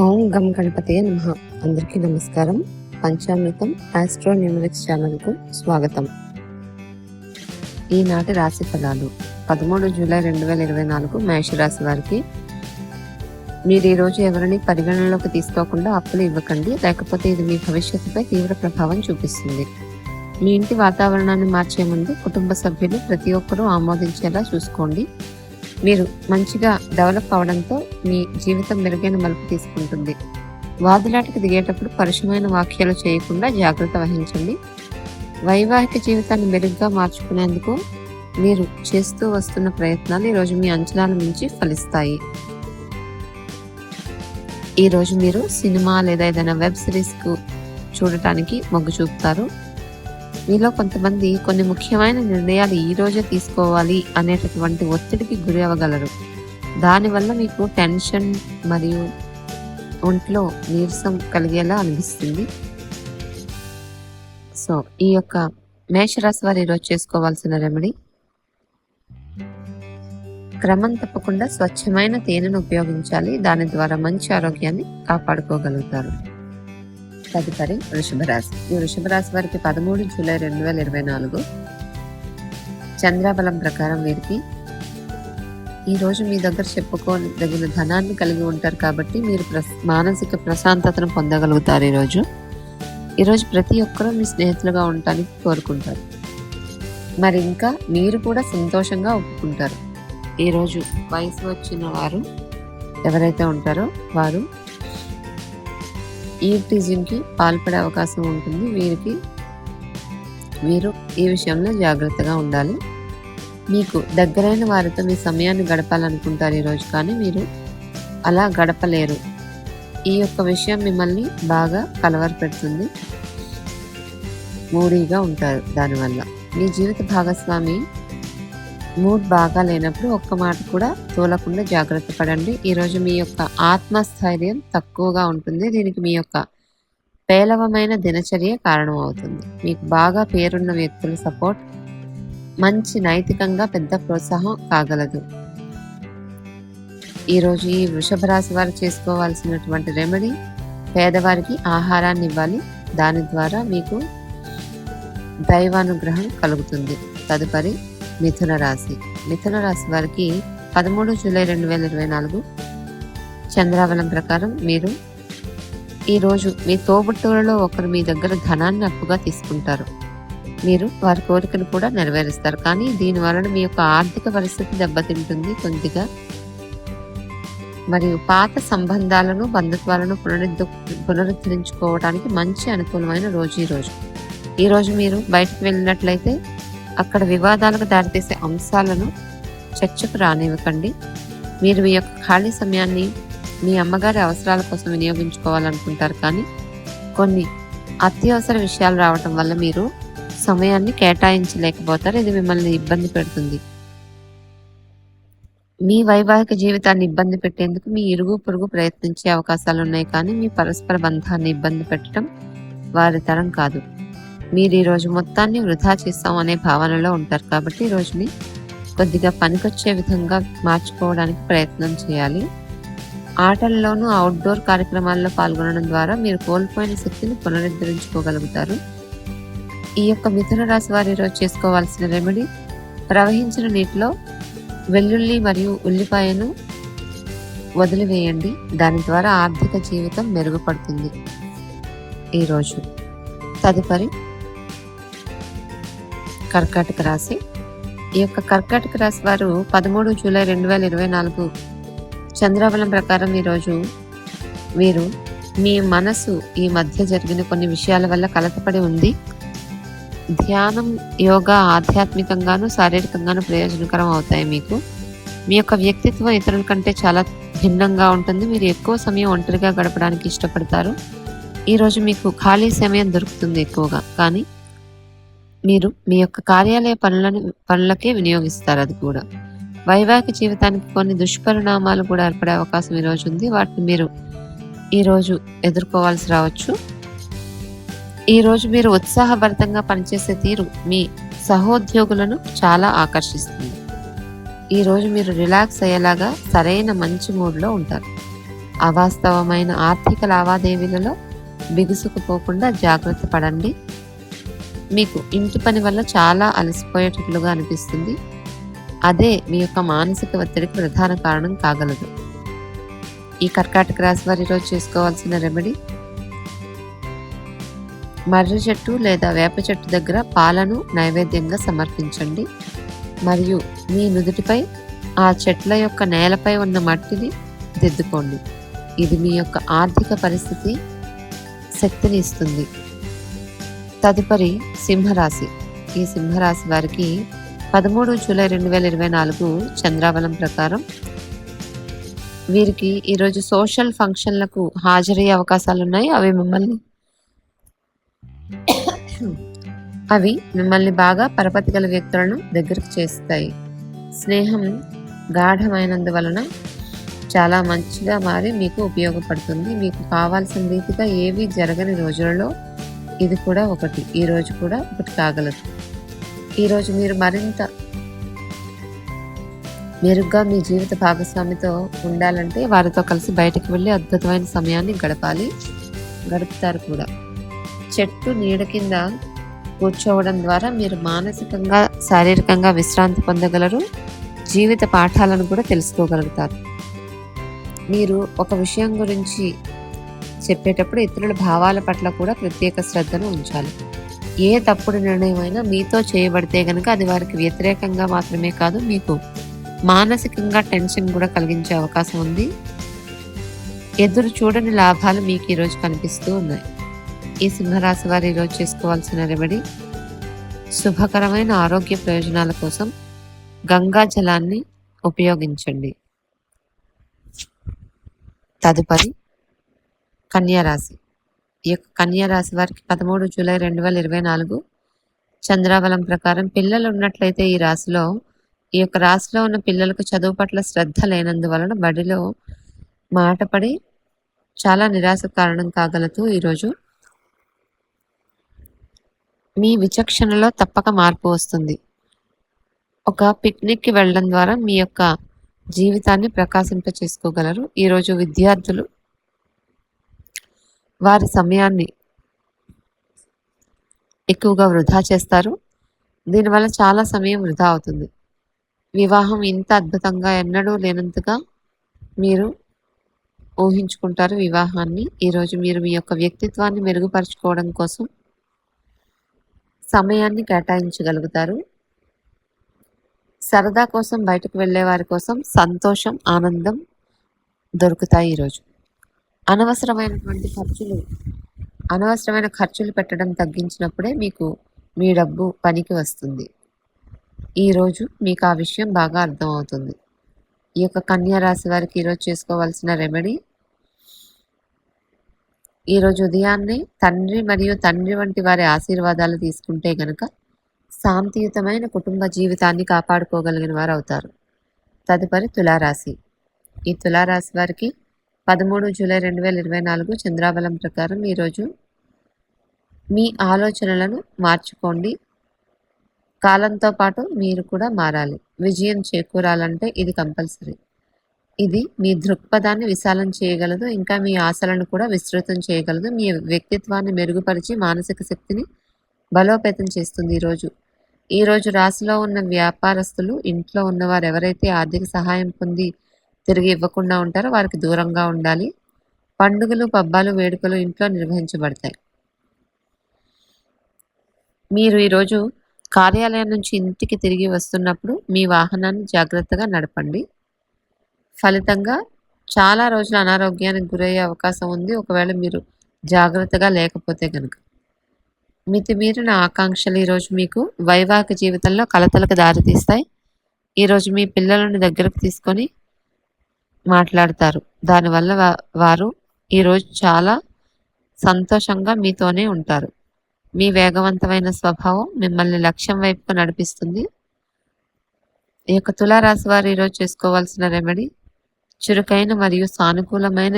ఓం గం గణపతయ నమః. అందరికీ నమస్కారం. పంచామృతం ఆస్ట్రో న్యూమరిక్స్ ఛానల్కు స్వాగతం. ఈనాటి రాశి ఫలాలు 13 జూలై 2024 మేషరాశి వారికి. మీరు ఈ రోజు ఎవరిని పరిగణనలోకి తీసుకోకుండా అప్పులు ఇవ్వకండి, లేకపోతే ఇది మీ భవిష్యత్తుపై తీవ్ర ప్రభావం చూపిస్తుంది. మీ ఇంటి వాతావరణాన్ని మార్చే ముందు కుటుంబ సభ్యులు ప్రతి ఒక్కరూ ఆమోదించేలా చూసుకోండి. మీరు మంచిగా డెవలప్ అవడంతో మీ జీవితం మెరుగైన మలుపు తీసుకుంటుంది. వాదులాటకు దిగేటప్పుడు పరుషమైన వ్యాఖ్యలు చేయకుండా జాగ్రత్త వహించండి. వైవాహిక జీవితాన్ని మెరుగ్గా మార్చుకునేందుకు మీరు చేస్తూ వస్తున్న ప్రయత్నాలు ఈరోజు మీ అంచనాల మించి ఫలిస్తాయి. ఈరోజు మీరు సినిమా లేదా ఏదైనా వెబ్ సిరీస్కు చూడటానికి మొగ్గు చూపుతారు. మీలో కొంతమంది కొన్ని ముఖ్యమైన నిర్ణయాలు ఈ రోజే తీసుకోవాలి అనేటటువంటి ఒత్తిడికి గురి అవ్వగలరు. దానివల్ల మీకు టెన్షన్ మరియు ఒంట్లో నీరసం కలిగేలా అనిపిస్తుంది. సో ఈ యొక్క మేషరాశి వారు ఈరోజు చేసుకోవాల్సిన రెమెడీ, క్రమం తప్పకుండా స్వచ్ఛమైన తేనెను ఉపయోగించాలి. దాని ద్వారా మంచి ఆరోగ్యాన్ని కాపాడుకోగలుగుతారు. తదుపరి వృషభ రాశి. ఈ వృషభ రాశి వారికి 13 జూలై 2024 చంద్రబలం ప్రకారం వీరికి ఈ రోజు మీ దగ్గర చెప్పుకోదగిన ధనాన్ని కలిగి ఉంటారు కాబట్టి మీరు మానసిక ప్రశాంతతను పొందగలుగుతారు. ఈరోజు ప్రతి ఒక్కరూ మీ స్నేహితులుగా ఉండటానికి కోరుకుంటారు. మరి ఇంకా మీరు కూడా సంతోషంగా ఒప్పుకుంటారు. ఈరోజు వయసు వచ్చిన వారు ఎవరైతే ఉంటారో వారు ఈవ్టీజింగ్కి పాల్పడే అవకాశం ఉంటుంది. వీరు ఈ విషయంలో జాగ్రత్తగా ఉండాలి. మీకు దగ్గరైన వారితో మీ సమయాన్ని గడపాలనుకుంటారు ఈరోజు, కానీ మీరు అలా గడపలేరు. ఈ యొక్క విషయం మిమ్మల్ని బాగా కలవరపెడుతుంది. మూడీగా ఉంటారు. దానివల్ల మీ జీవిత భాగస్వామి మూడ్ బాగా లేనప్పుడు ఒక్క మాట కూడా తోలకుండా జాగ్రత్త పడండి. ఈరోజు మీ యొక్క ఆత్మస్థైర్యం తక్కువగా ఉంటుంది. దీనికి మీ యొక్క పేలవమైన దినచర్య కారణం అవుతుంది. మీకు బాగా పేరున్న వ్యక్తుల సపోర్ట్ మంచి నైతికంగా పెద్ద ప్రోత్సాహం కాగలదు. ఈరోజు ఈ వృషభ రాశి వారు చేసుకోవాల్సినటువంటి రెమెడీ, పేదవారికి ఆహారాన్ని ఇవ్వాలి. దాని ద్వారా మీకు దైవానుగ్రహం కలుగుతుంది. తదుపరి మిథున రాశి. మిథున రాశి వారికి 13 జూలై 2024 చంద్రబలం ప్రకారం మీరు ఈరోజు మీ తోబుట్టువులలో ఒకరు మీ దగ్గర ధనాన్ని అప్పుగా తీసుకుంటారు. మీరు వారి కోరికను కూడా నెరవేరుస్తారు, కానీ దీని వలన మీ యొక్క ఆర్థిక పరిస్థితి దెబ్బతింటుంది కొద్దిగా. మరియు పాత సంబంధాలను, బంధుత్వాలను పునరుద్ధరించుకోవడానికి మంచి అనుకూలమైన రోజు ఈరోజు మీరు బయటకు వెళ్ళినట్లయితే అక్కడ వివాదాలకు దారితీసే అంశాలను చర్చకు రానివ్వకండి. మీరు మీ యొక్క ఖాళీ సమయాన్ని మీ అమ్మగారి అవసరాల కోసం వినియోగించుకోవాలనుకుంటారు, కానీ కొన్ని అత్యవసర విషయాలు రావటం వల్ల మీరు సమయాన్ని కేటాయించలేకపోతారు. ఇది మిమ్మల్ని ఇబ్బంది పెడుతుంది. మీ వైవాహిక జీవితాన్ని ఇబ్బంది పెట్టేందుకు మీ ఇరుగు పొరుగు ప్రయత్నించే అవకాశాలు ఉన్నాయి, కానీ మీ పరస్పర బంధాన్ని ఇబ్బంది పెట్టడం వారి తరం కాదు. మీరు ఈరోజు మొత్తాన్ని వృధా చేస్తాం అనే భావనలో ఉంటారు, కాబట్టి ఈ రోజుని కొద్దిగా పనికొచ్చే విధంగా మార్చుకోవడానికి ప్రయత్నం చేయాలి. ఆటల్లోనూ అవుట్డోర్ కార్యక్రమాల్లో పాల్గొనడం ద్వారా మీరు కోల్పోయిన శక్తిని పునరుద్ధరించుకోగలుగుతారు. ఈ యొక్క మిథున రాశి వారు ఈరోజు చేసుకోవాల్సిన రెమెడీ, ప్రవహించిన నీటిలో వెల్లుల్లి మరియు ఉల్లిపాయను వదిలివేయండి. దాని ద్వారా ఆర్థిక జీవితం మెరుగుపడుతుంది ఈరోజు. తదుపరి కర్కాటక రాశి. ఈ యొక్క కర్కాటక రాశి వారు 13 జూలై 2024 చంద్రబలం ప్రకారం ఈరోజు మీ మనసు ఈ మధ్య జరిగిన కొన్ని విషయాల వల్ల కలతపడి ఉంది. ధ్యానం, యోగా ఆధ్యాత్మికంగాను శారీరకంగాను ప్రయోజనకరం అవుతాయి. మీ యొక్క వ్యక్తిత్వం ఇతరుల కంటే చాలా భిన్నంగా ఉంటుంది. మీరు ఎక్కువ సమయం ఒంటరిగా గడపడానికి ఇష్టపడతారు. ఈరోజు మీకు ఖాళీ సమయం దొరుకుతుంది ఎక్కువగా, కానీ మీరు మీ యొక్క కార్యాలయ పనులకే వినియోగిస్తారు. అది కూడా వైవాహిక జీవితానికి కొన్ని దుష్పరిణామాలు కూడా ఏర్పడే అవకాశం ఈరోజు ఉంది. వాటిని మీరు ఈరోజు ఎదుర్కోవాల్సి రావచ్చు. ఈరోజు మీరు ఉత్సాహభరితంగా పనిచేసే తీరు మీ సహోద్యోగులను చాలా ఆకర్షిస్తుంది. ఈరోజు మీరు రిలాక్స్ అయ్యేలాగా సరైన మంచి మూడ్లో ఉంటారు. అవాస్తవమైన ఆర్థిక లావాదేవీలలో బిగుసుకుపోకుండా జాగ్రత్త పడండి. మీకు ఇంటి పని వల్ల చాలా అలసిపోయేటట్లుగా అనిపిస్తుంది. అదే మీ యొక్క మానసిక ఒత్తిడికి ప్రధాన కారణం కాగలదు. ఈ కర్కాటక రాశి వారు ఈరోజు చేసుకోవాల్సిన రెమెడీ: మర్రి చెట్టు లేదా వేప చెట్టు దగ్గర పాలను నైవేద్యంగా సమర్పించండి. మరియు మీ నుదుటిపై ఆ చెట్ల యొక్క నేలపై ఉన్న మట్టిని దిద్దుకోండి. ఇది మీ యొక్క ఆర్థిక పరిస్థితి శక్తిని ఇస్తుంది. తదుపరి సింహరాశి. ఈ సింహరాశి వారికి 13 జూలై 2024 చంద్రాబలం ప్రకారం వీరికి ఈరోజు సోషల్ ఫంక్షన్లకు హాజరయ్యే అవకాశాలు ఉన్నాయి. అవి మిమ్మల్ని బాగా పరపతి గల వ్యక్తులను దగ్గరకు చేస్తాయి. స్నేహం గాఢమైనందువలన చాలా మంచిగా మారి మీకు ఉపయోగపడుతుంది. మీకు కావాల్సిన రీతిగా ఏవి జరగని రోజులలో ఇది కూడా ఒకటి. ఈ రోజు కూడా ఒకటి కాగలదు. ఈరోజు మీరు మరింత మెరుగ్గా మీ జీవిత భాగస్వామితో ఉండాలంటే వారితో కలిసి బయటకు వెళ్ళి అద్భుతమైన సమయాన్ని గడుపుతారు కూడా. చెట్టు నీడ కింద కూర్చోవడం ద్వారా మీరు మానసికంగా శారీరకంగా విశ్రాంతి పొందగలరు. జీవిత పాఠాలను కూడా తెలుసుకోగలుగుతారు. మీరు ఒక విషయం గురించి చెప్పేటప్పుడు ఇతరుల భావాల పట్ల కూడా ప్రత్యేక శ్రద్ధను ఉంచాలి. ఏ తప్పుడు నిర్ణయం అయినా మీతో చేయబడితే గనక అది వారికి వ్యతిరేకంగా మాత్రమే కాదు, మీకు మానసికంగా టెన్షన్ కూడా కలిగించే అవకాశం ఉంది. ఎదురు చూడని లాభాలు మీకు ఈరోజు కనిపిస్తూ ఉన్నాయి. ఈ సింహరాశి వారు ఈరోజు చేసుకోవాల్సిన రెమెడీ: శుభకరమైన ఆరోగ్య ప్రయోజనాల కోసం గంగా జలాన్ని ఉపయోగించండి. తదుపరి కన్యారాశి. ఈ యొక్క కన్యారాశి వారికి 13 జూలై 2024 చంద్రాబలం ప్రకారం పిల్లలు ఉన్నట్లయితే ఈ యొక్క రాశిలో ఉన్న పిల్లలకు చదువు పట్ల శ్రద్ధ లేనందువలన బడిలో మాటపడి చాలా నిరాశ కారణం కాగలదు. ఈరోజు మీ విచక్షణలో తప్పక మార్పు వస్తుంది. ఒక పిక్నిక్కి వెళ్ళడం ద్వారా మీ యొక్క జీవితాన్ని ప్రకాశింప చేసుకోగలరు. ఈరోజు విద్యార్థులు వారి సమయాన్ని ఎక్కువగా వృధా చేస్తారు. దీనివల్ల చాలా సమయం వృధా అవుతుంది. వివాహం ఇంత అద్భుతంగా ఎన్నడూ లేనంతగా మీరు ఊహించుకుంటారు వివాహాన్ని. ఈరోజు మీరు మీ యొక్క వ్యక్తిత్వాన్ని మెరుగుపరుచుకోవడం కోసం సమయాన్ని కేటాయించగలుగుతారు. సరదా కోసం బయటకు వెళ్ళే వారి కోసం సంతోషం, ఆనందం దొరుకుతాయి. ఈరోజు అనవసరమైన ఖర్చులు పెట్టడం తగ్గించినప్పుడే మీకు మీ డబ్బు పనికి వస్తుంది. ఈరోజు మీకు ఆ విషయం బాగా అర్థమవుతుంది. ఈ యొక్క కన్యా రాశి వారికి ఈరోజు చేసుకోవాల్సిన రెమెడీ: ఈరోజు ఉదయాన్నే తండ్రి మరియు తండ్రి వంటి వారి ఆశీర్వాదాలు తీసుకుంటే గనక శాంతియుతమైన కుటుంబ జీవితాన్ని కాపాడుకోగలిగిన వారు అవుతారు. తదుపరి తులారాశి. ఈ తులారాశి వారికి 13 జూలై 2024 చంద్రాబలం ప్రకారం ఈరోజు మీ ఆలోచనలను మార్చుకోండి. కాలంతో పాటు మీరు కూడా మారాలి. విజయం చేకూరాలంటే ఇది కంపల్సరీ. ఇది మీ దృక్పథాన్ని విశాలం చేయగలదు, ఇంకా మీ ఆశలను కూడా విస్తృతం చేయగలదు. మీ వ్యక్తిత్వాన్ని మెరుగుపరిచి మానసిక శక్తిని బలోపేతం చేస్తుంది. ఈరోజు రాశిలో ఉన్న వ్యాపారస్తులు, ఇంట్లో ఉన్నవారు ఎవరైతే ఆర్థిక సహాయం పొంది తిరిగి ఇవ్వకుండా ఉంటారో వారికి దూరంగా ఉండాలి. పండుగలు, పబ్బాలు, వేడుకలు ఇంట్లో నిర్వహించబడతాయి. మీరు ఈరోజు కార్యాలయం నుంచి ఇంటికి తిరిగి వస్తున్నప్పుడు మీ వాహనాన్ని జాగ్రత్తగా నడపండి. ఫలితంగా చాలా రోజులు అనారోగ్యానికి గురయ్యే అవకాశం ఉంది ఒకవేళ మీరు జాగ్రత్తగా లేకపోతే కనుక. మితిమీరిన ఆకాంక్షలు ఈరోజు మీకు వైవాహిక జీవితంలో కలతలకు దారితీస్తాయి. ఈరోజు మీ పిల్లలను దగ్గరకు తీసుకొని మాట్లాడతారు. దానివల్ల వారు ఈరోజు చాలా సంతోషంగా మీతోనే ఉంటారు. మీ వేగవంతమైన స్వభావం మిమ్మల్ని లక్ష్యం వైపుకు నడిపిస్తుంది. ఈ యొక్క తులారాశి వారు ఈరోజు చేసుకోవాల్సిన రెమెడీ: చురుకైన మరియు సానుకూలమైన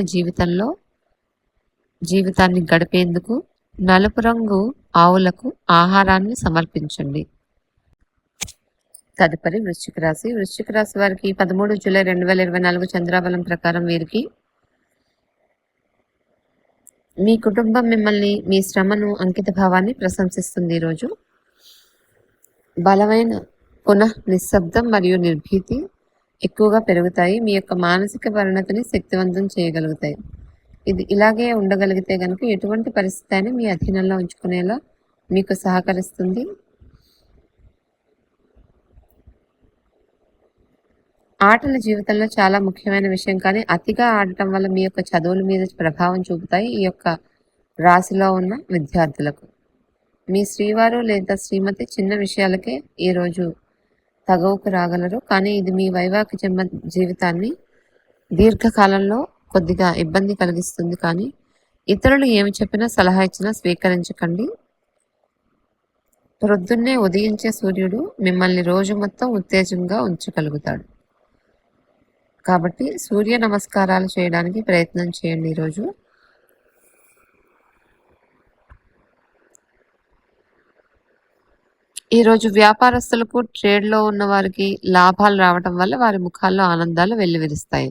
జీవితాన్ని గడిపేందుకు నలుపు రంగు ఆవులకు ఆహారాన్ని సమర్పించండి. తదుపరి వృశ్చిక రాశి వారికి 13 జూలై 2024 చంద్రాబలం ప్రకారం వీరికి మీ కుటుంబం మిమ్మల్ని, మీ శ్రమను, అంకిత భావాన్ని ప్రశంసిస్తుంది ఈరోజు. బలమైన నిశ్శబ్దం మరియు నిర్భీతి ఎక్కువగా పెరుగుతాయి. మీ యొక్క మానసిక పరిణతిని శక్తివంతం చేయగలుగుతాయి. ఇది ఇలాగే ఉండగలిగితే గనుక ఎటువంటి పరిస్థితి అయినా మీ అధీనంలో ఉంచుకునేలా మీకు సహకరిస్తుంది. ఆటల జీవితంలో చాలా ముఖ్యమైన విషయం, కానీ అతిగా ఆడటం వల్ల మీ యొక్క చదువుల మీద ప్రభావం చూపుతాయి ఈ యొక్క రాశిలో ఉన్న విద్యార్థులకు. మీ శ్రీవారు లేదా శ్రీమతి చిన్న విషయాలకే ఈరోజు తగవుకు రాగలరు, కానీ ఇది మీ వైవాహిక జీవితాన్ని దీర్ఘకాలంలో కొద్దిగా ఇబ్బంది కలిగిస్తుంది. కానీ ఇతరులు ఏమి చెప్పినా, సలహా ఇచ్చినా స్వీకరించకండి. ప్రొద్దున్నే ఉదయించే సూర్యుడు మిమ్మల్ని రోజు మొత్తం ఉత్తేజంగా ఉంచగలుగుతాడు. కాబట్టి సూర్య నమస్కారాలు చేయడానికి ప్రయత్నం చేయండి ఈరోజు. ఈరోజు వ్యాపారస్తులకు, ట్రేడ్లో ఉన్న వారికి లాభాలు రావడం వల్ల వారి ముఖాల్లో ఆనందాలు వెల్లివిరుస్తాయి.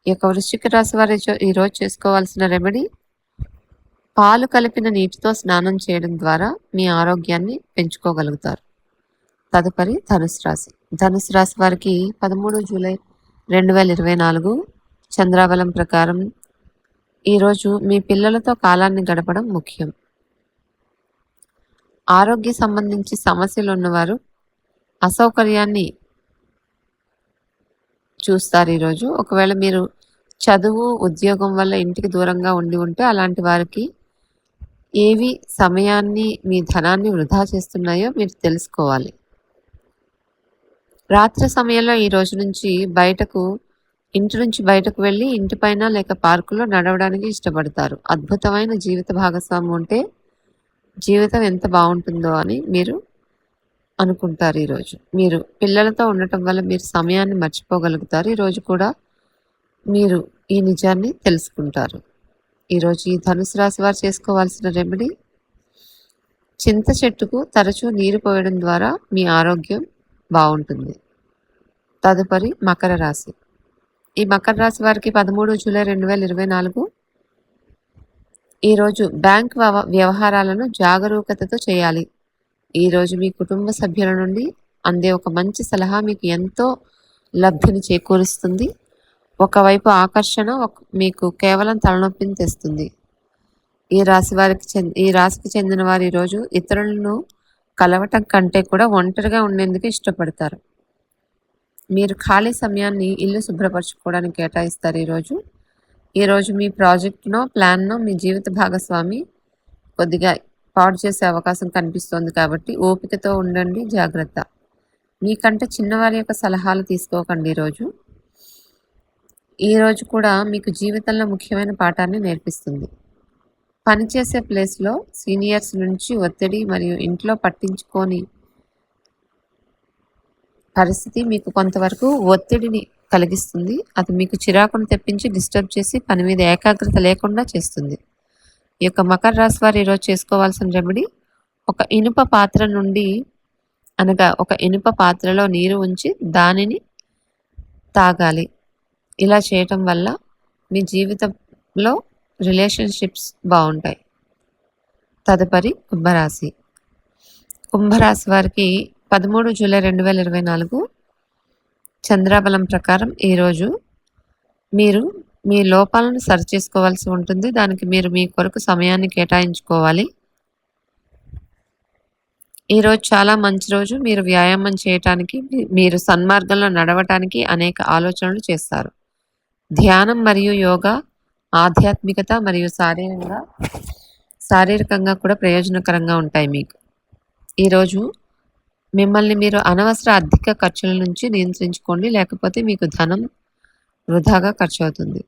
ఈ యొక్క వృశ్చిక రాశి వారు ఈరోజు చేసుకోవాల్సిన రెమెడీ, పాలు కలిపిన నీటితో స్నానం చేయడం ద్వారా మీ ఆరోగ్యాన్ని పెంచుకోగలుగుతారు. తదుపరి ధనుసు రాశి. ధనుసు రాశి వారికి 13 జూలై 2024 చంద్రాబలం ప్రకారం ఈరోజు మీ పిల్లలతో కాలాన్ని గడపడం ముఖ్యం. ఆరోగ్య సంబంధించి సమస్యలు ఉన్నవారు అసౌకర్యాన్ని చూస్తారు ఈరోజు. ఒకవేళ మీరు చదువు, ఉద్యోగం వల్ల ఇంటికి దూరంగా ఉండి ఉంటే అలాంటి వారికి ఏవి సమయాన్ని, మీ ధనాన్ని వృధా చేస్తున్నాయో మీరు తెలుసుకోవాలి. రాత్రి సమయంలో ఈ రోజు నుంచి ఇంటి నుంచి బయటకు వెళ్ళి ఇంటిపైన లేక పార్కులో నడవడానికి ఇష్టపడతారు. అద్భుతమైన జీవిత భాగస్వామి ఉంటే జీవితం ఎంత బాగుంటుందో అని మీరు అనుకుంటారు. ఈరోజు మీరు పిల్లలతో ఉండటం వల్ల మీరు సమయాన్ని మర్చిపోగలుగుతారు. ఈరోజు కూడా మీరు ఈ నిజాన్ని తెలుసుకుంటారు. ఈరోజు ఈ ధనుసు రాశి వారు చేసుకోవాల్సిన రెమెడీ, చింత చెట్టుకు తరచూ నీరు పోయడం ద్వారా మీ ఆరోగ్యం బాగుంటుంది. తదుపరి మకర రాశి. ఈ మకర రాశి వారికి 13 జూలై 2024 ఈరోజు బ్యాంక్ వ్యవహారాలను జాగరూకతతో చేయాలి. ఈరోజు మీ కుటుంబ సభ్యుల నుండి అందే ఒక మంచి సలహా మీకు ఎంతో లబ్ధిని చేకూరుస్తుంది. ఒకవైపు ఆకర్షణ మీకు కేవలం తలనొప్పిని తెస్తుంది. ఈ రాశికి చెందిన వారు ఈరోజు ఇతరులను కలవటం కంటే కూడా ఒంటరిగా ఉండేందుకు ఇష్టపడతారు. మీరు ఖాళీ సమయాన్ని ఇల్లు శుభ్రపరచుకోవడానికి కేటాయిస్తారు. ఈరోజు మీ ప్రాజెక్టునో, ప్లాన్నో మీ జీవిత భాగస్వామి కొద్దిగా పాడు చేసే అవకాశం కనిపిస్తోంది. కాబట్టి ఓపికతో ఉండండి, జాగ్రత్త. మీకంటే చిన్నవారి యొక్క సలహాలు తీసుకోకండి. ఈరోజు కూడా మీకు జీవితంలో ముఖ్యమైన పాఠాన్ని నేర్పిస్తుంది. పనిచేసే ప్లేస్లో సీనియర్స్ నుంచి ఒత్తిడి మరియు ఇంట్లో పట్టించుకోని పరిస్థితి మీకు కొంతవరకు ఒత్తిడిని కలిగిస్తుంది. అది మీకు చిరాకును తెప్పించి డిస్టర్బ్ చేసి పని మీద ఏకాగ్రత లేకుండా చేస్తుంది. ఈ యొక్క మకర రాశి వారు ఈరోజు చేసుకోవాల్సిన రెమెడీ, ఒక ఇనుప పాత్రలో నీరు ఉంచి దానిని తాగాలి. ఇలా చేయటం వల్ల మీ జీవితంలో రిలేషన్షిప్స్ బాగుంటాయి. తదుపరి కుంభరాశి. కుంభరాశి వారికి 13 జూలై 2024 చంద్రాబలం ప్రకారం ఈరోజు మీరు మీ లోపాలను సరిచేసుకోవాల్సి ఉంటుంది. దానికి మీరు మీ కొరకు సమయాన్ని కేటాయించుకోవాలి. ఈరోజు చాలా మంచి రోజు. మీరు వ్యాయామం చేయటానికి, మీరు సన్మార్గంలో నడవటానికి అనేక ఆలోచనలు చేస్తారు. ధ్యానం మరియు యోగా ఆధ్యాత్మికత మరియు శారీరకంగా కూడా ప్రయోజనకరంగా ఉంటాయి మీకు. ఈరోజు మిమ్మల్ని మీరు అనవసర అధిక ఖర్చుల నుంచి నియంత్రించుకోండి, లేకపోతే మీకు ధనం వృధాగా ఖర్చు అవుతుంది.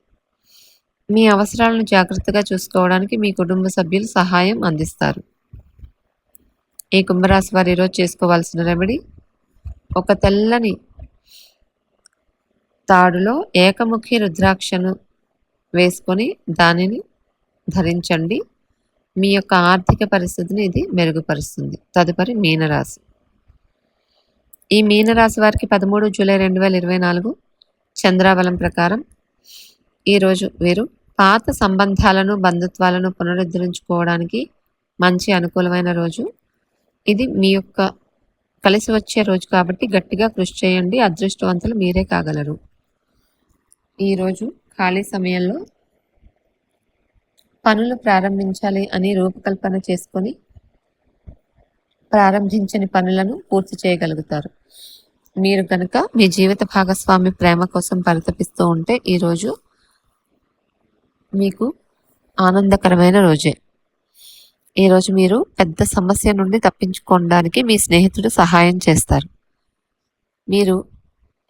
మీ అవసరాలను జాగ్రత్తగా చూసుకోవడానికి మీ కుటుంబ సభ్యులు సహాయం అందిస్తారు. ఈ కుంభరాశి వారు ఈరోజు చేసుకోవాల్సిన రెమెడీ, ఒక తెల్లని తాడులో ఏకముఖి రుద్రాక్షను వేసుకొని దానిని ధరించండి. మీ యొక్క ఆర్థిక పరిస్థితిని ఇది మెరుగుపరుస్తుంది. తదుపరి మీనరాశి. ఈ మీనరాశి వారికి 13 జూలై 2024 చంద్రాబలం ప్రకారం ఈరోజు వీరు పాత సంబంధాలను, బంధుత్వాలను పునరుద్ధరించుకోవడానికి మంచి అనుకూలమైన రోజు. ఇది మీ యొక్క కలిసి వచ్చే రోజు కాబట్టి గట్టిగా కృషి చేయండి. అదృష్టవంతులు మీరే కాగలరు. ఈరోజు ఖాళీ సమయంలో పనులు ప్రారంభించాలి అని రూపకల్పన చేసుకొని ప్రారంభించని పనులను పూర్తి చేయగలుగుతారు. మీరు కనుక మీ జీవిత భాగస్వామి ప్రేమ కోసం పరితపిస్తూ ఉంటే ఈరోజు మీకు ఆనందకరమైన రోజే. ఈరోజు మీరు పెద్ద సమస్య నుండి తప్పించుకోవడానికి మీ స్నేహితుడు సహాయం చేస్తారు. మీరు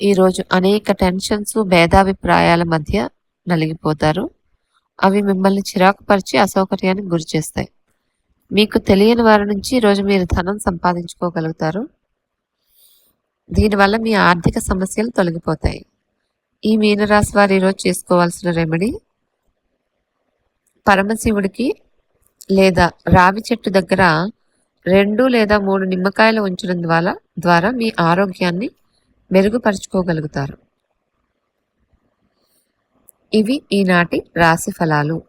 ఈరోజు అనేక టెన్షన్స్, భేదాభిప్రాయాల మధ్య నలిగిపోతారు. అవి మిమ్మల్ని చిరాకుపరిచి అసౌకర్యానికి గురి చేస్తాయి. మీకు తెలియని వారి నుంచి ఈరోజు మీరు ధనం సంపాదించుకోగలుగుతారు. దీనివల్ల మీ ఆర్థిక సమస్యలు తొలగిపోతాయి. ఈ మీనరాశి వారు ఈరోజు చేసుకోవాల్సిన రెమెడీ పరమశివుడికి లేదా రావి చెట్టు దగ్గర 2 లేదా 3 నిమ్మకాయలు ఉంచడం ద్వారా మీ ఆరోగ్యాన్ని మెరుగుపరుచుకోగలుగుతారు. ఇవి ఈనాటి రాశి ఫలాలు.